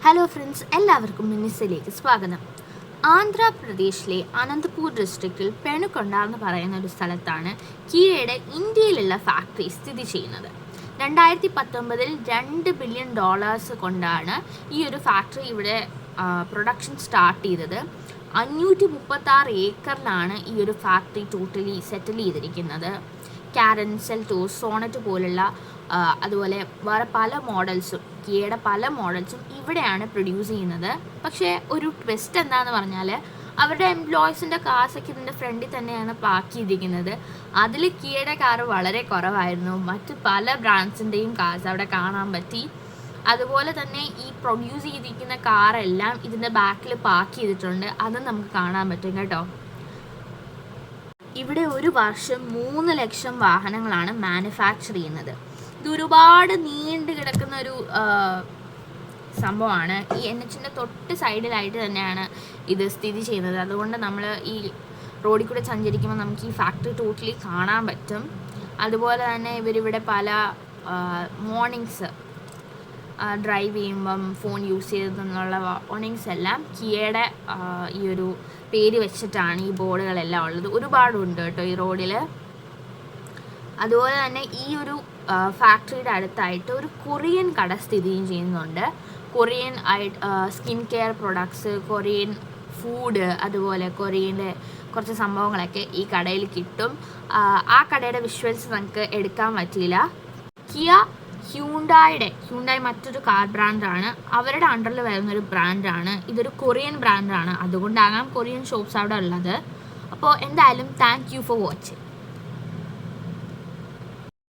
Hello friends, എല്ലാവർക്കും മിനിസിലേക്ക് സ്വാഗതം. ആന്ധ്രാപ്രദേശിലെ അനന്തപൂർ ഡിസ്ട്രിക്റ്റിൽ പെനുകൊണ്ട എന്ന് പറയുന്ന ഒരു സ്ഥലത്താണ് കിയയുടെ ഇന്ത്യയിലുള്ള ഫാക്ടറി സ്ഥിതി ചെയ്യുന്നത്. 2019 $2 ബില്യൺ കൊണ്ടാണ് ഈ ഒരു ഫാക്ടറി ഇവിടെ പ്രൊഡക്ഷൻ സ്റ്റാർട്ട് ചെയ്തത്. 536 ഏക്കറിലാണ് ഈ ഒരു ഫാക്ടറി ടോട്ടലി സെറ്റിൽ ചെയ്തിരിക്കുന്നത്. കാരൻ, സെൽറ്റോസ്, സോണറ്റ് പോലുള്ള അതുപോലെ വേറെ പല മോഡൽസും കിയയുടെ പല മോഡൽസും ഇവിടെയാണ് പ്രൊഡ്യൂസ് ചെയ്യുന്നത്. പക്ഷേ ഒരു ട്വിസ്റ്റ് എന്താണെന്ന് പറഞ്ഞാൽ അവരുടെ എംപ്ലോയീസിൻ്റെ കാർസൊക്കെ ഇതിൻ്റെ ഫ്രണ്ടിൽ തന്നെയാണ് പാർക്ക് ചെയ്തിരിക്കുന്നത്. അതിൽ കിയയുടെ കാറ് വളരെ കുറവായിരുന്നു. മറ്റ് പല ബ്രാൻഡ്സിൻ്റെയും കാർസ് അവിടെ കാണാൻ പറ്റി. അതുപോലെ തന്നെ ഈ പ്രൊഡ്യൂസ് ചെയ്തിരിക്കുന്ന കാറെല്ലാം ഇതിൻ്റെ ബാക്കിൽ പാർക്ക് ചെയ്തിട്ടുണ്ട്. അതും നമുക്ക് കാണാൻ പറ്റും കേട്ടോ. ഇവിടെ ഒരു വർഷം 3 ലക്ഷം വാഹനങ്ങളാണ് മാനുഫാക്ചർ ചെയ്യുന്നത്. ഇത് ഒരുപാട് നീണ്ടു കിടക്കുന്ന ഒരു സംഭവമാണ്. ഈ NHന്റെ തൊട്ട് സൈഡിലായിട്ട് തന്നെയാണ് ഇത് സ്ഥിതി ചെയ്യുന്നത്. അതുകൊണ്ട് നമ്മൾ ഈ റോഡിൽ കൂടെ സഞ്ചരിക്കുമ്പോൾ നമുക്ക് ഈ ഫാക്ടറി ടോട്ടലി കാണാൻ പറ്റും. അതുപോലെ തന്നെ ഇവരിവിടെ പല മോർണിംഗ്സ് ഡ്രൈവ് ചെയ്യുമ്പം ഫോൺ യൂസ് ചെയ്തെന്നുള്ള വാർണിങ്സ് എല്ലാം കിയയുടെ ഈ ഒരു പേര് വെച്ചിട്ടാണ് ഈ ബോർഡുകളെല്ലാം ഉള്ളത്. ഒരുപാടുണ്ട് കേട്ടോ ഈ റോഡിൽ. അതുപോലെ തന്നെ ഈ ഒരു ഫാക്ടറിയുടെ അടുത്തായിട്ട് ഒരു കൊറിയൻ കട സ്ഥിതി ചെയ്യുന്നുണ്ട്. Korean skin care products, Korean food, അതുപോലെ കൊറിയൻ്റെ കുറച്ച് സംഭവങ്ങളൊക്കെ ഈ കടയിൽ കിട്ടും. ആ കടയുടെ വിഷ്വൽസ് നമുക്ക് എടുക്കാൻ പറ്റിയില്ല. കിയ ഹ്യൂണ്ടായി മറ്റൊരു കാർ ബ്രാൻഡാണ്. അവരുടെ അണ്ടറിൽ വരുന്നൊരു ബ്രാൻഡാണ്. ഇതൊരു കൊറിയൻ ബ്രാൻഡാണ്. അതുകൊണ്ടാകാം കൊറിയൻ ഷോപ്സ് അവിടെ ഉള്ളത്. അപ്പോൾ എന്തായാലും താങ്ക് യു ഫോർ വാച്ചിങ്.